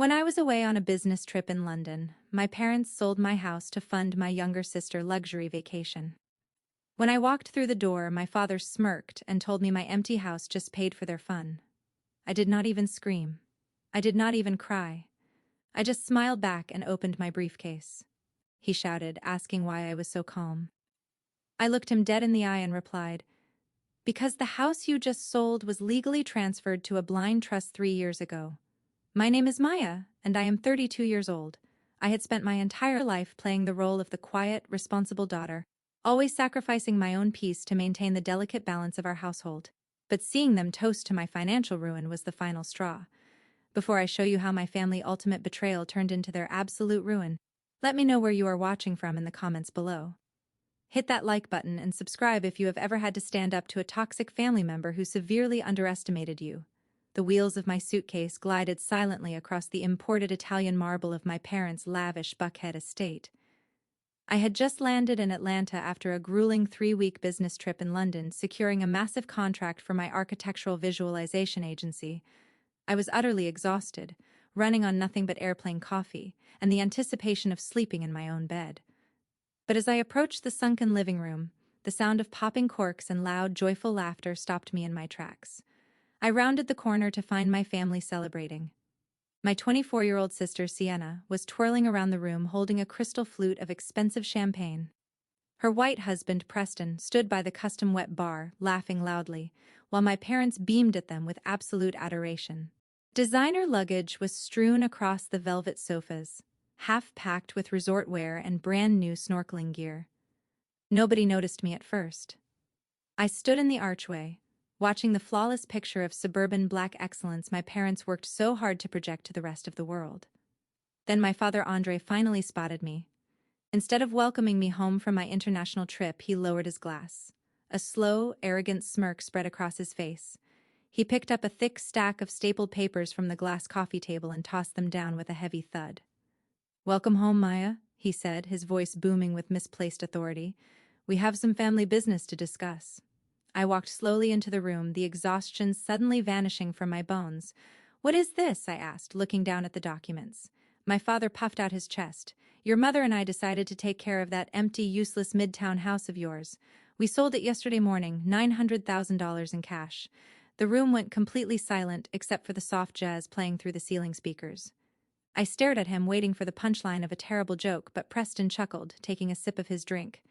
When I was away on a business trip in London, my parents sold my house to fund my younger sister's luxury vacation. When I walked through the door, my father smirked and told me my empty house just paid for their fun. I did not even scream. I did not even cry. I just smiled back and opened my briefcase. He shouted, asking why I was so calm. I looked him dead in the eye and replied, "Because the house you just sold was legally transferred to a blind trust 3 years ago. My name is Maya, and I am 32 years old. I had spent my entire life playing the role of the quiet, responsible daughter, always sacrificing my own peace to maintain the delicate balance of our household. But seeing them toast to my financial ruin was the final straw. Before I show you how my family ultimate betrayal turned into their absolute ruin, let me know where you are watching from in the comments below. Hit that like button and subscribe if you have ever had to stand up to a toxic family member who severely underestimated you. The wheels of my suitcase glided silently across the imported Italian marble of my parents' lavish Buckhead estate. I had just landed in Atlanta after a grueling 3-week business trip in London, securing a massive contract for my architectural visualization agency. I was utterly exhausted, running on nothing but airplane coffee, and the anticipation of sleeping in my own bed. But as I approached the sunken living room, the sound of popping corks and loud, joyful laughter stopped me in my tracks. I rounded the corner to find my family celebrating. My 24-year-old sister, Sienna, was twirling around the room holding a crystal flute of expensive champagne. Her white husband, Preston, stood by the custom-wet bar, laughing loudly, while my parents beamed at them with absolute adoration. Designer luggage was strewn across the velvet sofas, half-packed with resort wear and brand-new snorkeling gear. Nobody noticed me at first. I stood in the archway, watching the flawless picture of suburban black excellence my parents worked so hard to project to the rest of the world. Then my father Andre finally spotted me. Instead of welcoming me home from my international trip, he lowered his glass. A slow, arrogant smirk spread across his face. He picked up a thick stack of stapled papers from the glass coffee table and tossed them down with a heavy thud. "Welcome home, Maya," he said, his voice booming with misplaced authority. "We have some family business to discuss." I walked slowly into the room, the exhaustion suddenly vanishing from my bones. "What is this?" I asked, looking down at the documents. My father puffed out his chest. "Your mother and I decided to take care of that empty, useless midtown house of yours. We sold it yesterday morning, $900,000 in cash." The room went completely silent except for the soft jazz playing through the ceiling speakers. I stared at him, waiting for the punchline of a terrible joke, but Preston chuckled, taking a sip of his drink.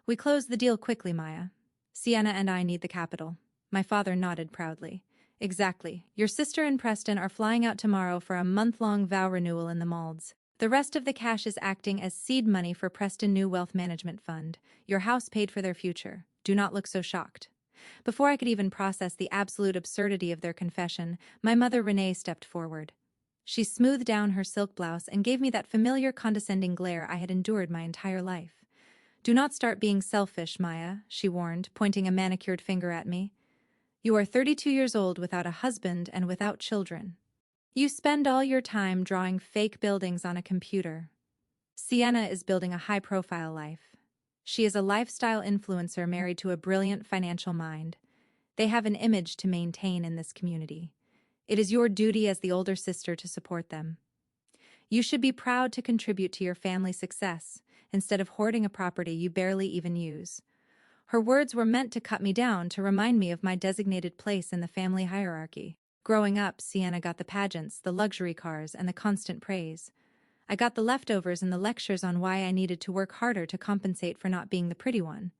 "We closed the deal quickly, Maya. Sienna and I need the capital." My father nodded proudly. "Exactly. Your sister and Preston are flying out tomorrow for a month-long vow renewal in the Maldives. The rest of the cash is acting as seed money for Preston New Wealth Management Fund. Your house paid for their future. Do not look so shocked." Before I could even process the absolute absurdity of their confession, my mother Renee stepped forward. She smoothed down her silk blouse and gave me that familiar condescending glare I had endured my entire life. "Do not start being selfish, Maya," she warned, pointing a manicured finger at me. "You are 32 years old without a husband and without children. You spend all your time drawing fake buildings on a computer. Sienna is building a high-profile life. She is a lifestyle influencer married to a brilliant financial mind. They have an image to maintain in this community. It is your duty as the older sister to support them. You should be proud to contribute to your family's success, instead of hoarding a property you barely even use." Her words were meant to cut me down, to remind me of my designated place in the family hierarchy. Growing up, Sienna got the pageants, the luxury cars, and the constant praise. I got the leftovers and the lectures on why I needed to work harder to compensate for not being the pretty one.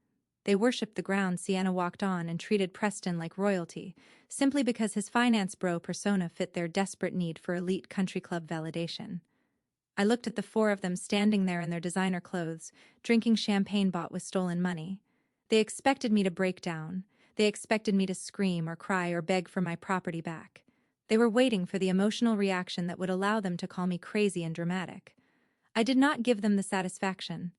They worshipped the ground Sienna walked on and treated Preston like royalty, simply because his finance bro persona fit their desperate need for elite country club validation. I looked at the four of them standing there in their designer clothes, drinking champagne bought with stolen money. They expected me to break down. They expected me to scream or cry or beg for my property back. They were waiting for the emotional reaction that would allow them to call me crazy and dramatic. I did not give them the satisfaction.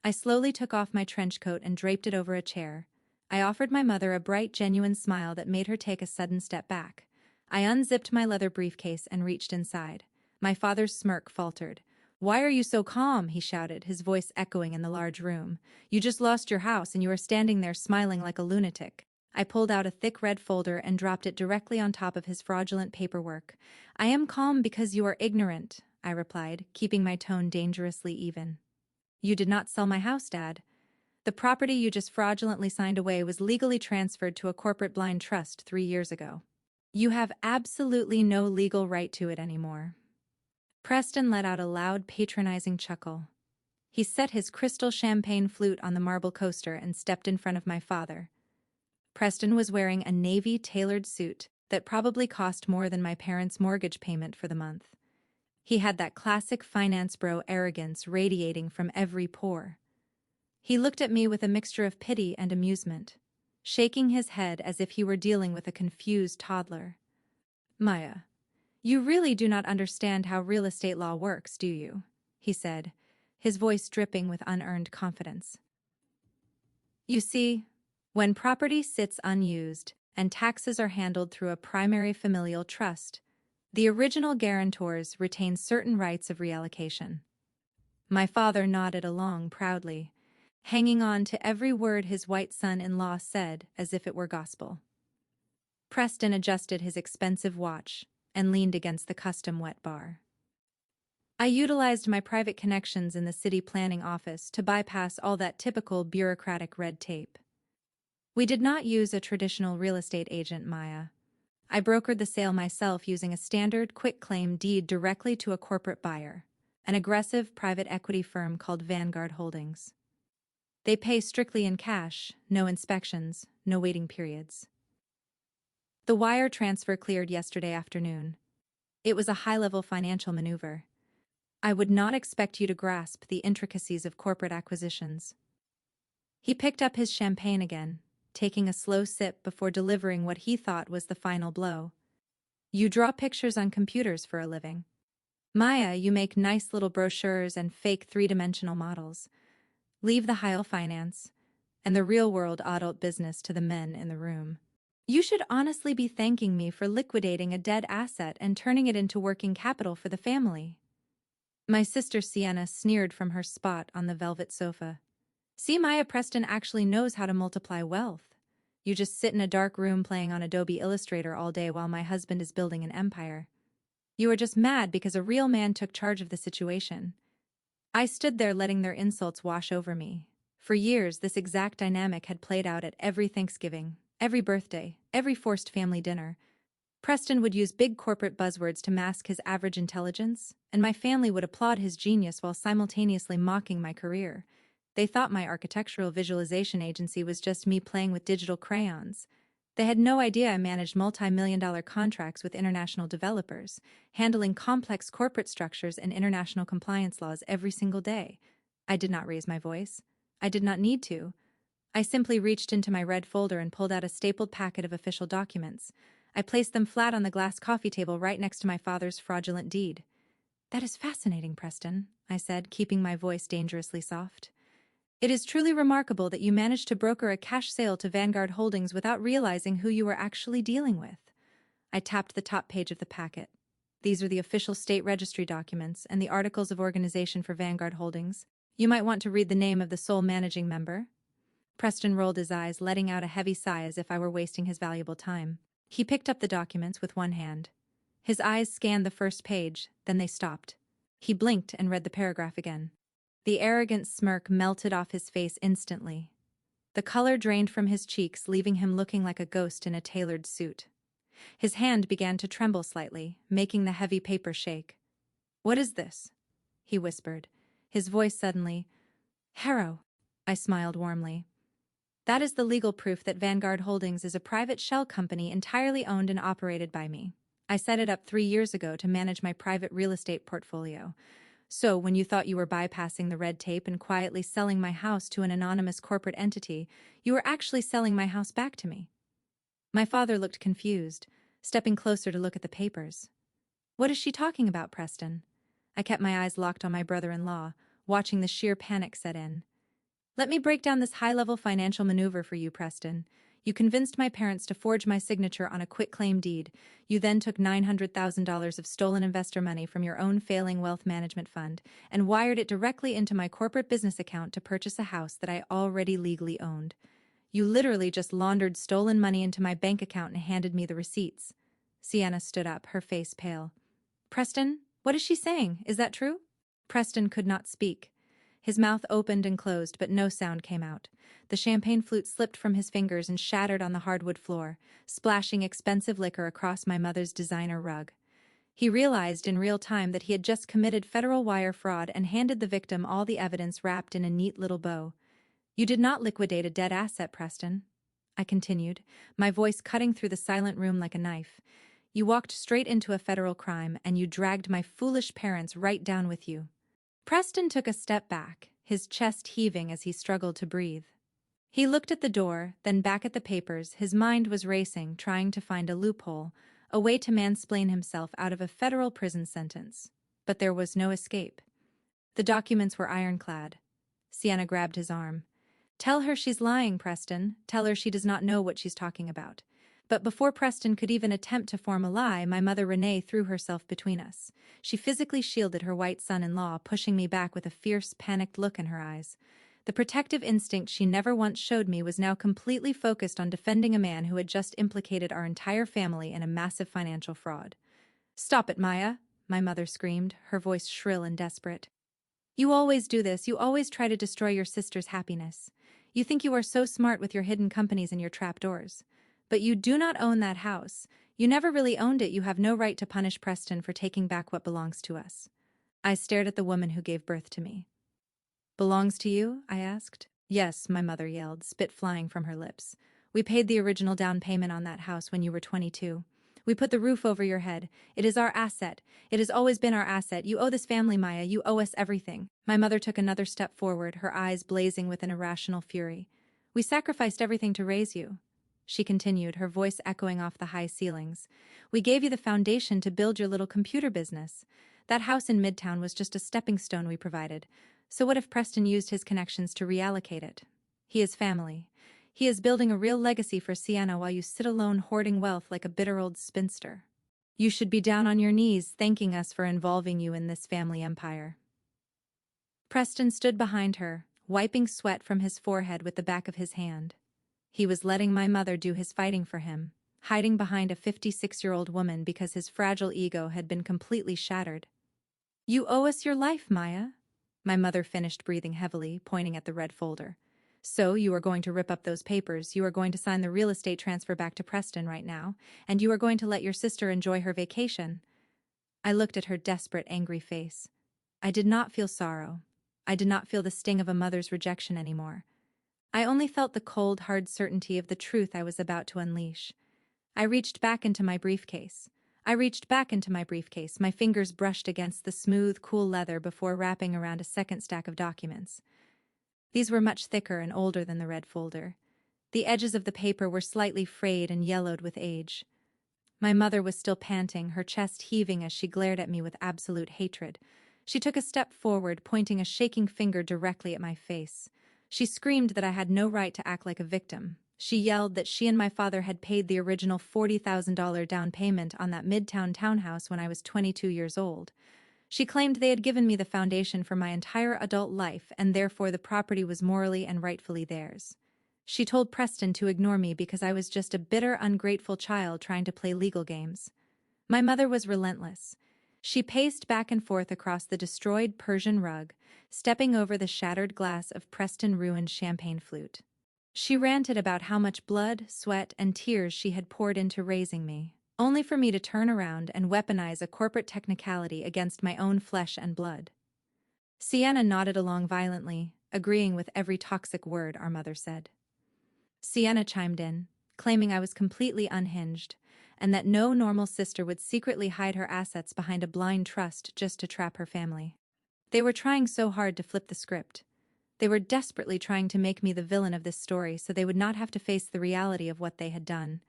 I slowly took off my trench coat and draped it over a chair. I offered my mother a bright, genuine smile that made her take a sudden step back. I unzipped my leather briefcase and reached inside. My father's smirk faltered. "Why are you so calm?" he shouted, his voice echoing in the large room. "You just lost your house and you are standing there smiling like a lunatic." I pulled out a thick red folder and dropped it directly on top of his fraudulent paperwork. "I am calm because you are ignorant," I replied, keeping my tone dangerously even. "You did not sell my house, Dad. The property you just fraudulently signed away was legally transferred to a corporate blind trust 3 years ago. You have absolutely no legal right to it anymore." Preston let out a loud, patronizing chuckle. He set his crystal champagne flute on the marble coaster and stepped in front of my father. Preston was wearing a navy tailored suit that probably cost more than my parents' mortgage payment for the month. He had that classic finance bro arrogance radiating from every pore. He looked at me with a mixture of pity and amusement, shaking his head as if he were dealing with a confused toddler. "Maya, you really do not understand how real estate law works, do you?" he said, his voice dripping with unearned confidence. "You see, when property sits unused and taxes are handled through a primary familial trust, the original guarantors retain certain rights of reallocation." My father nodded along proudly, hanging on to every word his white son-in-law said as if it were gospel. Preston adjusted his expensive watch and leaned against the custom wet bar. I utilized my private connections in the city planning office to bypass all that typical bureaucratic red tape. We did not use a traditional real estate agent, Maya. I brokered the sale myself using a standard quitclaim deed directly to a corporate buyer, an aggressive private equity firm called Vanguard Holdings. They pay strictly in cash, no inspections, no waiting periods. The wire transfer cleared yesterday afternoon. It was a high-level financial maneuver. I would not expect you to grasp the intricacies of corporate acquisitions. He picked up his champagne again, taking a slow sip before delivering what he thought was the final blow. "You draw pictures on computers for a living. Maya, you make nice little brochures and fake three-dimensional models. Leave the high finance and the real-world adult business to the men in the room. You should honestly be thanking me for liquidating a dead asset and turning it into working capital for the family." My sister Sienna sneered from her spot on the velvet sofa. "See, Maya, Preston actually knows how to multiply wealth. You just sit in a dark room playing on Adobe Illustrator all day while my husband is building an empire. You are just mad because a real man took charge of the situation." I stood there letting their insults wash over me. For years, this exact dynamic had played out at every Thanksgiving, every birthday, every forced family dinner. Preston would use big corporate buzzwords to mask his average intelligence, and my family would applaud his genius while simultaneously mocking my career. They thought my architectural visualization agency was just me playing with digital crayons. They had no idea I managed multi-million-dollar contracts with international developers, handling complex corporate structures and international compliance laws every single day. I did not raise my voice. I did not need to. I simply reached into my red folder and pulled out a stapled packet of official documents. I placed them flat on the glass coffee table right next to my father's fraudulent deed. "That is fascinating, Preston," I said, keeping my voice dangerously soft. "It is truly remarkable that you managed to broker a cash sale to Vanguard Holdings without realizing who you were actually dealing with." I tapped the top page of the packet. "These are the official state registry documents and the articles of organization for Vanguard Holdings. You might want to read the name of the sole managing member." Preston rolled his eyes, letting out a heavy sigh as if I were wasting his valuable time. He picked up the documents with one hand. His eyes scanned the first page, then they stopped. He blinked and read the paragraph again. The arrogant smirk melted off his face instantly. The color drained from his cheeks, leaving him looking like a ghost in a tailored suit. His hand began to tremble slightly, making the heavy paper shake. "What is this?" he whispered, his voice suddenly. "Harrow," I smiled warmly. "That is the legal proof that Vanguard Holdings is a private shell company entirely owned and operated by me. I set it up 3 years ago to manage my private real estate portfolio. So, when you thought you were bypassing the red tape and quietly selling my house to an anonymous corporate entity, you were actually selling my house back to me." My father looked confused, stepping closer to look at the papers. "What is she talking about, Preston?" I kept my eyes locked on my brother-in-law, watching the sheer panic set in. "Let me break down this high-level financial maneuver for you, Preston. You convinced my parents to forge my signature on a quitclaim deed. You then took $900,000 of stolen investor money from your own failing wealth management fund and wired it directly into my corporate business account to purchase a house that I already legally owned. You literally just laundered stolen money into my bank account and handed me the receipts. Sienna stood up, her face pale. Preston, what is she saying? Is that true? Preston could not speak. His mouth opened and closed, but no sound came out. The champagne flute slipped from his fingers and shattered on the hardwood floor, splashing expensive liquor across my mother's designer rug. He realized in real time that he had just committed federal wire fraud and handed the victim all the evidence wrapped in a neat little bow. You did not liquidate a dead asset, Preston, I continued, my voice cutting through the silent room like a knife. You walked straight into a federal crime, and you dragged my foolish parents right down with you. Preston took a step back, his chest heaving as he struggled to breathe. He looked at the door, then back at the papers. His mind was racing, trying to find a loophole, a way to mansplain himself out of a federal prison sentence. But there was no escape. The documents were ironclad. Sienna grabbed his arm. Tell her she's lying, Preston. Tell her she does not know what she's talking about. But before Preston could even attempt to form a lie, my mother Renee threw herself between us. She physically shielded her white son-in-law, pushing me back with a fierce, panicked look in her eyes. The protective instinct she never once showed me was now completely focused on defending a man who had just implicated our entire family in a massive financial fraud. Stop it, Maya, my mother screamed, her voice shrill and desperate. You always do this. You always try to destroy your sister's happiness. You think you are so smart with your hidden companies and your trapdoors. But you do not own that house. You never really owned it. You have no right to punish Preston for taking back what belongs to us. I stared at the woman who gave birth to me. Belongs to you? I asked. Yes, my mother yelled, spit flying from her lips. We paid the original down payment on that house when you were 22. We put the roof over your head. It is our asset. It has always been our asset. You owe this family, Maya. You owe us everything. My mother took another step forward, her eyes blazing with an irrational fury. We sacrificed everything to raise you, she continued, her voice echoing off the high ceilings. We gave you the foundation to build your little computer business. That house in Midtown was just a stepping stone we provided. So what if Preston used his connections to reallocate it? He is family. He is building a real legacy for Sienna while you sit alone hoarding wealth like a bitter old spinster. You should be down on your knees thanking us for involving you in this family empire. Preston stood behind her, wiping sweat from his forehead with the back of his hand. He was letting my mother do his fighting for him, hiding behind a 56-year-old woman because his fragile ego had been completely shattered. You owe us your life, Maya, my mother finished, breathing heavily, pointing at the red folder. So you are going to rip up those papers, you are going to sign the real estate transfer back to Preston right now, and you are going to let your sister enjoy her vacation. I looked at her desperate, angry face. I did not feel sorrow. I did not feel the sting of a mother's rejection anymore. I only felt the cold, hard certainty of the truth I was about to unleash. I reached back into my briefcase. My fingers brushed against the smooth, cool leather before wrapping around a second stack of documents. These were much thicker and older than the red folder. The edges of the paper were slightly frayed and yellowed with age. My mother was still panting, her chest heaving as she glared at me with absolute hatred. She took a step forward, pointing a shaking finger directly at my face. She screamed that I had no right to act like a victim. She yelled that she and my father had paid the original $40,000 down payment on that Midtown townhouse when I was 22 years old. She claimed they had given me the foundation for my entire adult life, and therefore the property was morally and rightfully theirs. She told Preston to ignore me because I was just a bitter, ungrateful child trying to play legal games. My mother was relentless. She paced back and forth across the destroyed Persian rug, stepping over the shattered glass of Preston-ruined champagne flute. She ranted about how much blood, sweat, and tears she had poured into raising me, only for me to turn around and weaponize a corporate technicality against my own flesh and blood. Sienna nodded along violently, agreeing with every toxic word our mother said. Sienna chimed in, claiming I was completely unhinged, and that no normal sister would secretly hide her assets behind a blind trust just to trap her family. They were trying so hard to flip the script. They were desperately trying to make me the villain of this story so they would not have to face the reality of what they had done.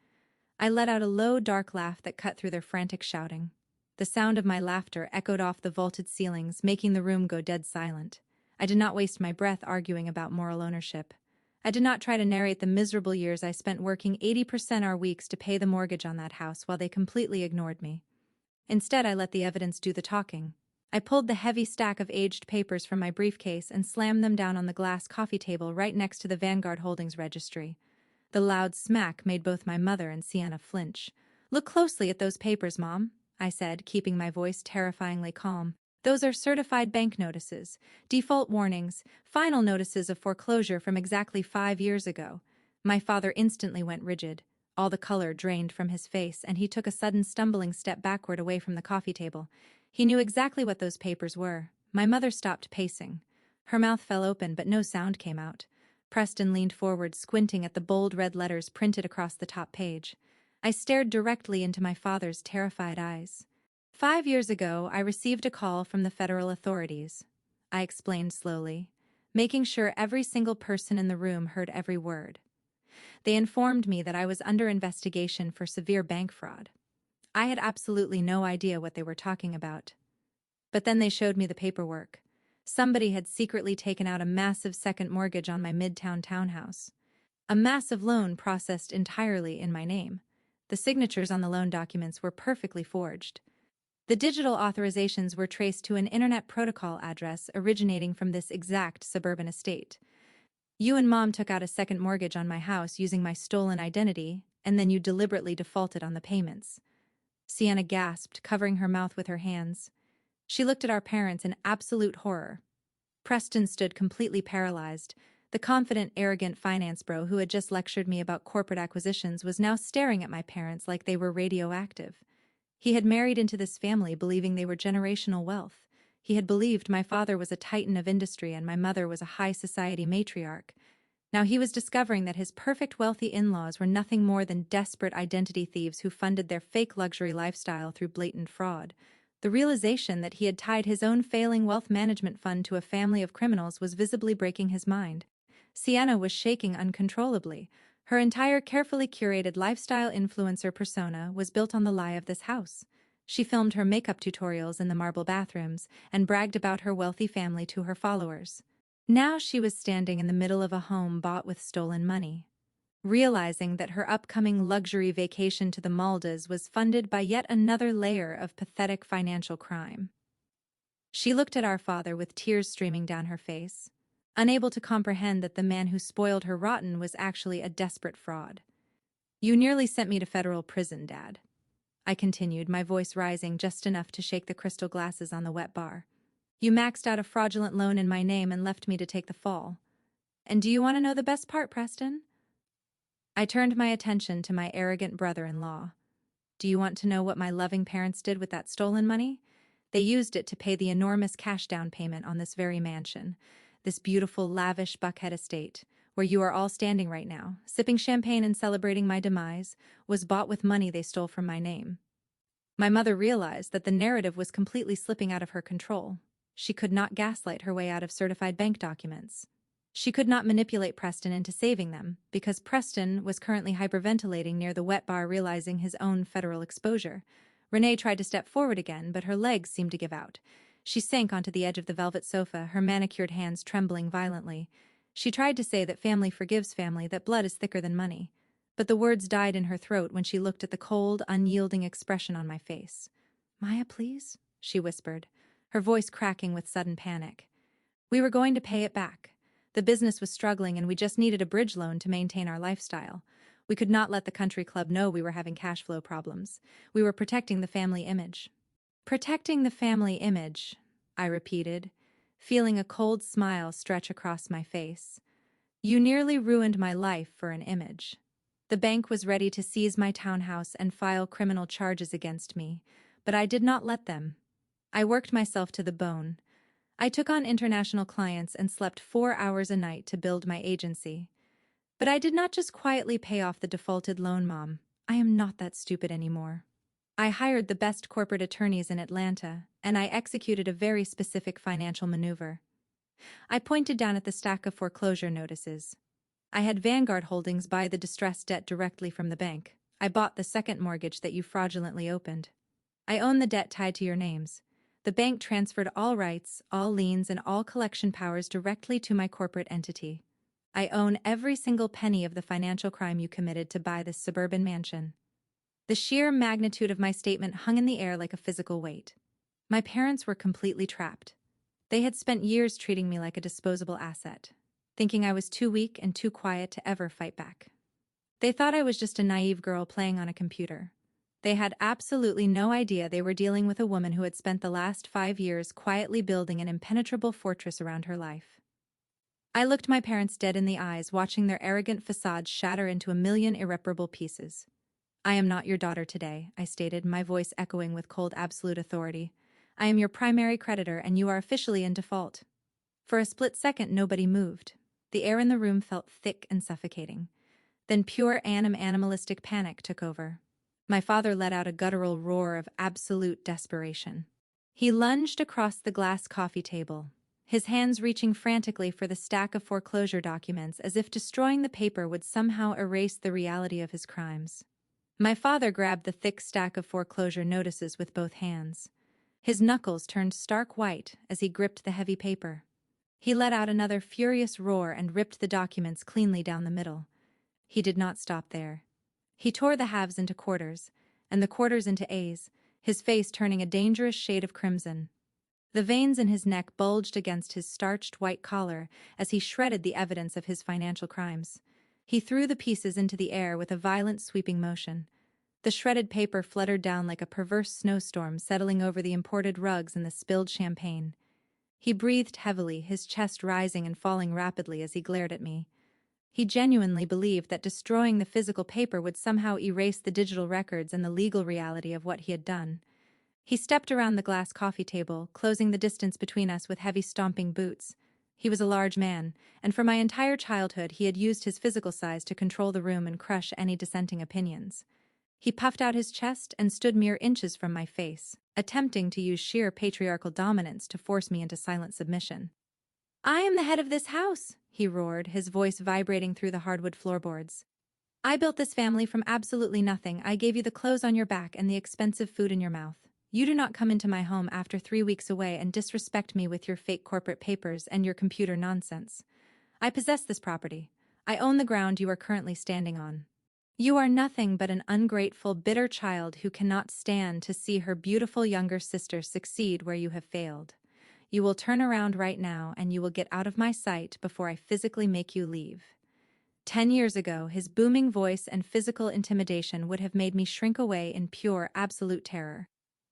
I let out a low, dark laugh that cut through their frantic shouting. The sound of my laughter echoed off the vaulted ceilings, making the room go dead silent. I did not waste my breath arguing about moral ownership. I did not try to narrate the miserable years I spent working 80% our weeks to pay the mortgage on that house while they completely ignored me. Instead, I let the evidence do the talking. I pulled the heavy stack of aged papers from my briefcase and slammed them down on the glass coffee table right next to the Vanguard Holdings registry. The loud smack made both my mother and Sienna flinch. "Look closely at those papers, Mom," I said, keeping my voice terrifyingly calm. "Those are certified bank notices, default warnings, final notices of foreclosure from exactly 5 years ago." My father instantly went rigid. All the color drained from his face, and he took a sudden stumbling step backward away from the coffee table. He knew exactly what those papers were. My mother stopped pacing. Her mouth fell open, but no sound came out. Preston leaned forward, squinting at the bold red letters printed across the top page. I stared directly into my father's terrified eyes. 5 years ago, I received a call from the federal authorities, I explained slowly, making sure every single person in the room heard every word. They informed me that I was under investigation for severe bank fraud. I had absolutely no idea what they were talking about. But then they showed me the paperwork. Somebody had secretly taken out a massive second mortgage on my midtown townhouse. A massive loan processed entirely in my name. The signatures on the loan documents were perfectly forged. The digital authorizations were traced to an internet protocol address originating from this exact suburban estate. You and Mom took out a second mortgage on my house using my stolen identity, and then you deliberately defaulted on the payments. Sienna gasped, covering her mouth with her hands. She looked at our parents in absolute horror. Preston stood completely paralyzed. The confident, arrogant finance bro who had just lectured me about corporate acquisitions was now staring at my parents like they were radioactive. He had married into this family believing they were generational wealth. He had believed my father was a titan of industry and my mother was a high society matriarch. Now he was discovering that his perfect wealthy in-laws were nothing more than desperate identity thieves who funded their fake luxury lifestyle through blatant fraud. The realization that he had tied his own failing wealth management fund to a family of criminals was visibly breaking his mind. Sienna was shaking uncontrollably. Her entire carefully curated lifestyle influencer persona was built on the lie of this house. She filmed her makeup tutorials in the marble bathrooms and bragged about her wealthy family to her followers. Now she was standing in the middle of a home bought with stolen money, realizing that her upcoming luxury vacation to the Maldives was funded by yet another layer of pathetic financial crime. She looked at our father with tears streaming down her face, unable to comprehend that the man who spoiled her rotten was actually a desperate fraud. "You nearly sent me to federal prison, Dad," I continued, my voice rising just enough to shake the crystal glasses on the wet bar. "You maxed out a fraudulent loan in my name and left me to take the fall. And do you want to know the best part, Preston?" I turned my attention to my arrogant brother-in-law. "Do you want to know what my loving parents did with that stolen money? They used it to pay the enormous cash down payment on this very mansion, this beautiful, lavish Buckhead estate, where you are all standing right now, sipping champagne and celebrating my demise, was bought with money they stole from my name." My mother realized that the narrative was completely slipping out of her control. She could not gaslight her way out of certified bank documents. She could not manipulate Preston into saving them, because Preston was currently hyperventilating near the wet bar, realizing his own federal exposure. Renee tried to step forward again, but her legs seemed to give out. She sank onto the edge of the velvet sofa, her manicured hands trembling violently. She tried to say that family forgives family, that blood is thicker than money. But the words died in her throat when she looked at the cold, unyielding expression on my face. "Maya, please," she whispered, her voice cracking with sudden panic. "We were going to pay it back. The business was struggling and we just needed a bridge loan to maintain our lifestyle. We could not let the country club know we were having cash flow problems. We were protecting the family image." "Protecting the family image," I repeated, feeling a cold smile stretch across my face. "You nearly ruined my life for an image." The bank was ready to seize my townhouse and file criminal charges against me, but I did not let them. I worked myself to the bone. I took on international clients and slept 4 hours a night to build my agency. But I did not just quietly pay off the defaulted loan, Mom. I am not that stupid anymore. I hired the best corporate attorneys in Atlanta, and I executed a very specific financial maneuver. I pointed down at the stack of foreclosure notices. I had Vanguard Holdings buy the distressed debt directly from the bank. I bought the second mortgage that you fraudulently opened. I own the debt tied to your names. The bank transferred all rights, all liens, and all collection powers directly to my corporate entity. I own every single penny of the financial crime you committed to buy this suburban mansion. The sheer magnitude of my statement hung in the air like a physical weight. My parents were completely trapped. They had spent years treating me like a disposable asset, thinking I was too weak and too quiet to ever fight back. They thought I was just a naive girl playing on a computer. They had absolutely no idea they were dealing with a woman who had spent the last 5 years quietly building an impenetrable fortress around her life. I looked my parents dead in the eyes, watching their arrogant facades shatter into a million irreparable pieces. "I am not your daughter today," I stated, my voice echoing with cold absolute authority. "I am your primary creditor, and you are officially in default." For a split second, nobody moved. The air in the room felt thick and suffocating. Then pure animalistic panic took over. My father let out a guttural roar of absolute desperation. He lunged across the glass coffee table, his hands reaching frantically for the stack of foreclosure documents as if destroying the paper would somehow erase the reality of his crimes. My father grabbed the thick stack of foreclosure notices with both hands. His knuckles turned stark white as he gripped the heavy paper. He let out another furious roar and ripped the documents cleanly down the middle. He did not stop there. He tore the halves into quarters, and the quarters into A's, his face turning a dangerous shade of crimson. The veins in his neck bulged against his starched white collar as he shredded the evidence of his financial crimes. He threw the pieces into the air with a violent sweeping motion. The shredded paper fluttered down like a perverse snowstorm, settling over the imported rugs and the spilled champagne. He breathed heavily, his chest rising and falling rapidly as he glared at me. He genuinely believed that destroying the physical paper would somehow erase the digital records and the legal reality of what he had done. He stepped around the glass coffee table, closing the distance between us with heavy stomping boots. He was a large man, and for my entire childhood he had used his physical size to control the room and crush any dissenting opinions. He puffed out his chest and stood mere inches from my face, attempting to use sheer patriarchal dominance to force me into silent submission. "I am the head of this house," he roared, his voice vibrating through the hardwood floorboards. "I built this family from absolutely nothing. I gave you the clothes on your back and the expensive food in your mouth. You do not come into my home after 3 weeks away and disrespect me with your fake corporate papers and your computer nonsense. I possess this property. I own the ground you are currently standing on. You are nothing but an ungrateful, bitter child who cannot stand to see her beautiful younger sister succeed where you have failed. You will turn around right now and you will get out of my sight before I physically make you leave." 10 years ago, his booming voice and physical intimidation would have made me shrink away in pure, absolute terror.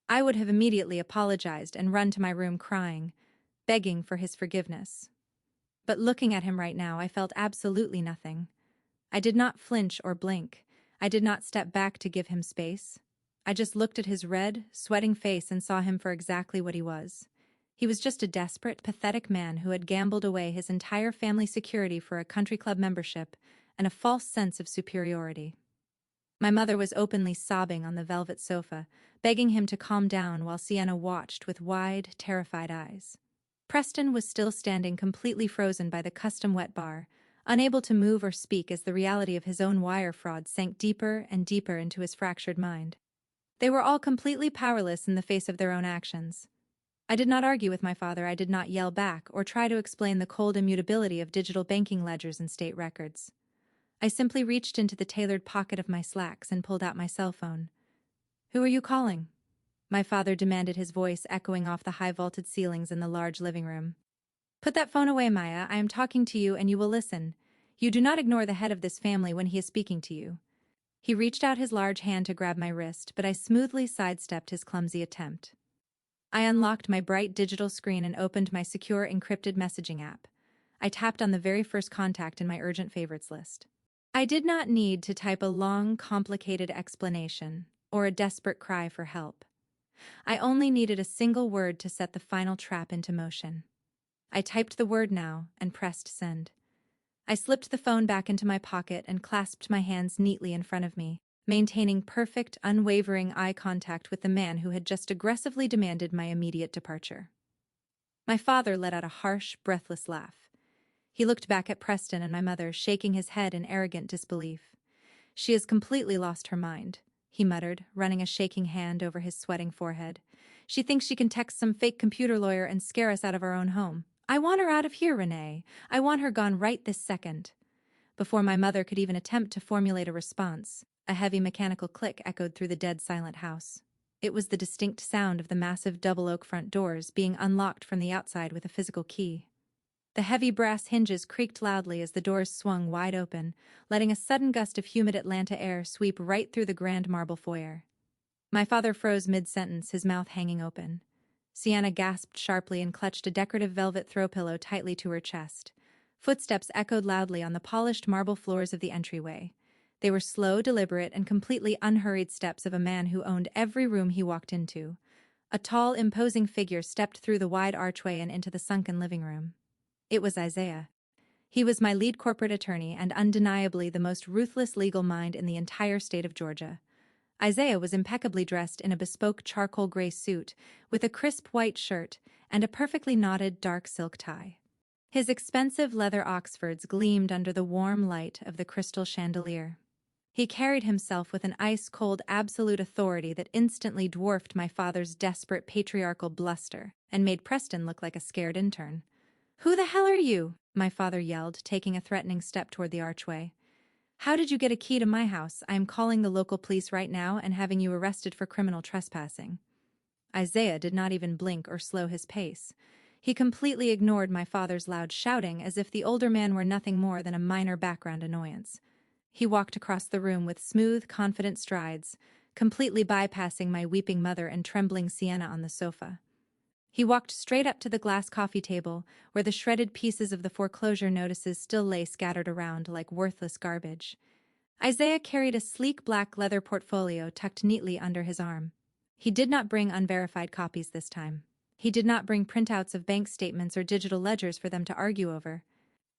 I would have immediately apologized and run to my room crying, begging for his forgiveness. But looking at him right now, I felt absolutely nothing. I did not flinch or blink. I did not step back to give him space. I just looked at his red, sweating face and saw him for exactly what he was. He was just a desperate, pathetic man who had gambled away his entire family security for a country club membership and a false sense of superiority. My mother was openly sobbing on the velvet sofa, begging him to calm down while Sienna watched with wide, terrified eyes. Preston was still standing completely frozen by the custom wet bar, unable to move or speak as the reality of his own wire fraud sank deeper and deeper into his fractured mind. They were all completely powerless in the face of their own actions. I did not argue with my father, I did not yell back or try to explain the cold immutability of digital banking ledgers and state records. I simply reached into the tailored pocket of my slacks and pulled out my cell phone. "Who are you calling?" my father demanded, his voice echoing off the high-vaulted ceilings in the large living room. "Put that phone away, Maya. I am talking to you and you will listen. You do not ignore the head of this family when he is speaking to you." He reached out his large hand to grab my wrist, but I smoothly sidestepped his clumsy attempt. I unlocked my bright digital screen and opened my secure encrypted messaging app. I tapped on the very first contact in my urgent favorites list. I did not need to type a long, complicated explanation or a desperate cry for help. I only needed a single word to set the final trap into motion. I typed the word "now" and pressed send. I slipped the phone back into my pocket and clasped my hands neatly in front of me, maintaining perfect, unwavering eye contact with the man who had just aggressively demanded my immediate departure. My father let out a harsh, breathless laugh. He looked back at Preston and my mother, shaking his head in arrogant disbelief. "She has completely lost her mind," he muttered, running a shaking hand over his sweating forehead. "She thinks she can text some fake computer lawyer and scare us out of our own home. I want her out of here, Renee. I want her gone right this second." Before my mother could even attempt to formulate a response, a heavy mechanical click echoed through the dead silent house. It was the distinct sound of the massive double oak front doors being unlocked from the outside with a physical key. The heavy brass hinges creaked loudly as the doors swung wide open, letting a sudden gust of humid Atlanta air sweep right through the grand marble foyer. My father froze mid-sentence, his mouth hanging open. Sienna gasped sharply and clutched a decorative velvet throw pillow tightly to her chest. Footsteps echoed loudly on the polished marble floors of the entryway. They were slow, deliberate, and completely unhurried steps of a man who owned every room he walked into. A tall, imposing figure stepped through the wide archway and into the sunken living room. It was Isaiah. He was my lead corporate attorney and undeniably the most ruthless legal mind in the entire state of Georgia. Isaiah was impeccably dressed in a bespoke charcoal gray suit, with a crisp white shirt and a perfectly knotted dark silk tie. His expensive leather Oxfords gleamed under the warm light of the crystal chandelier. He carried himself with an ice-cold absolute authority that instantly dwarfed my father's desperate patriarchal bluster and made Preston look like a scared intern. "Who the hell are you?" my father yelled, taking a threatening step toward the archway. "How did you get a key to my house? I am calling the local police right now and having you arrested for criminal trespassing." Isaiah did not even blink or slow his pace. He completely ignored my father's loud shouting as if the older man were nothing more than a minor background annoyance. He walked across the room with smooth, confident strides, completely bypassing my weeping mother and trembling Sienna on the sofa. He walked straight up to the glass coffee table, where the shredded pieces of the foreclosure notices still lay scattered around like worthless garbage. Isaiah carried a sleek black leather portfolio tucked neatly under his arm. He did not bring unverified copies this time. He did not bring printouts of bank statements or digital ledgers for them to argue over.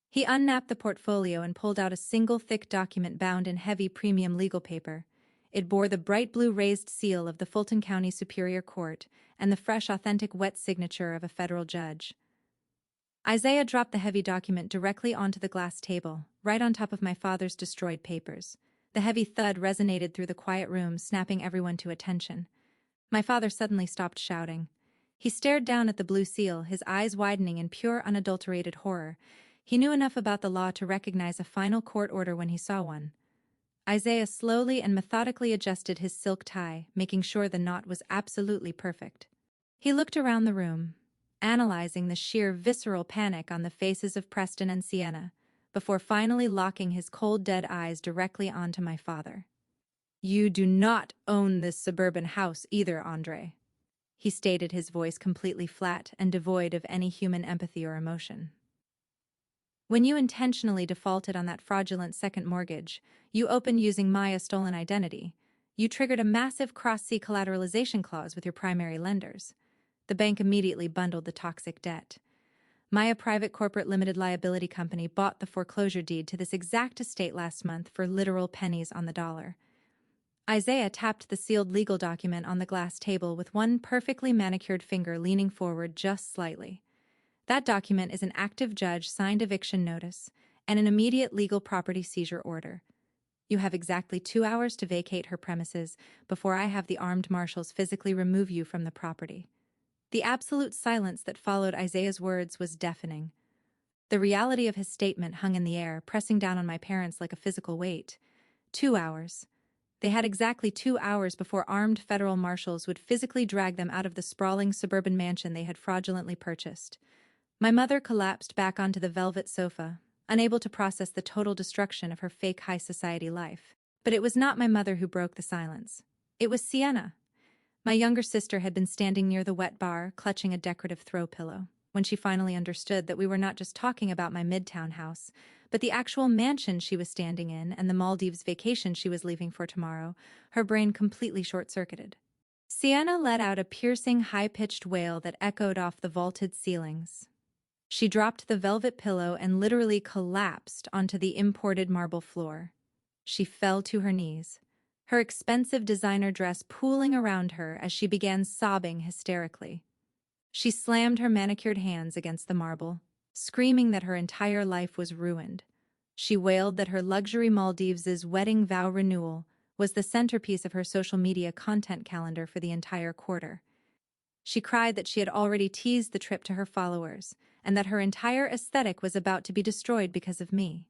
He unnapped the portfolio and pulled out a single thick document bound in heavy premium legal paper. It bore the bright blue raised seal of the Fulton County Superior Court and the fresh, authentic wet signature of a federal judge. Isaiah dropped the heavy document directly onto the glass table, right on top of my father's destroyed papers. The heavy thud resonated through the quiet room, snapping everyone to attention. My father suddenly stopped shouting. He stared down at the blue seal, his eyes widening in pure, unadulterated horror. He knew enough about the law to recognize a final court order when he saw one. Isaiah slowly and methodically adjusted his silk tie, making sure the knot was absolutely perfect. He looked around the room, analyzing the sheer visceral panic on the faces of Preston and Sienna, before finally locking his cold, dead eyes directly onto my father. "You do not own this suburban house either, Andre," he stated, his voice completely flat and devoid of any human empathy or emotion. "When you intentionally defaulted on that fraudulent second mortgage, you opened using my stolen identity. You triggered a massive cross-sea collateralization clause with your primary lenders. The bank immediately bundled the toxic debt. Maya Private Corporate Limited Liability Company bought the foreclosure deed to this exact estate last month for literal pennies on the dollar." Isaiah tapped the sealed legal document on the glass table with one perfectly manicured finger leaning forward just slightly. "That document is an active judge-signed eviction notice and an immediate legal property seizure order. You have exactly 2 hours to vacate her premises before I have the armed marshals physically remove you from the property." The absolute silence that followed Isaiah's words was deafening. The reality of his statement hung in the air, pressing down on my parents like a physical weight. 2 hours. They had exactly 2 hours before armed federal marshals would physically drag them out of the sprawling suburban mansion they had fraudulently purchased. My mother collapsed back onto the velvet sofa, unable to process the total destruction of her fake high society life. But it was not my mother who broke the silence. It was Sienna. My younger sister had been standing near the wet bar, clutching a decorative throw pillow. When she finally understood that we were not just talking about my midtown house, but the actual mansion she was standing in and the Maldives vacation she was leaving for tomorrow, her brain completely short-circuited. Sienna let out a piercing, high-pitched wail that echoed off the vaulted ceilings. She dropped the velvet pillow and literally collapsed onto the imported marble floor. She fell to her knees, her expensive designer dress pooling around her as she began sobbing hysterically. She slammed her manicured hands against the marble, screaming that her entire life was ruined. She wailed that her luxury Maldives' wedding vow renewal was the centerpiece of her social media content calendar for the entire quarter. She cried that she had already teased the trip to her followers, and that her entire aesthetic was about to be destroyed because of me.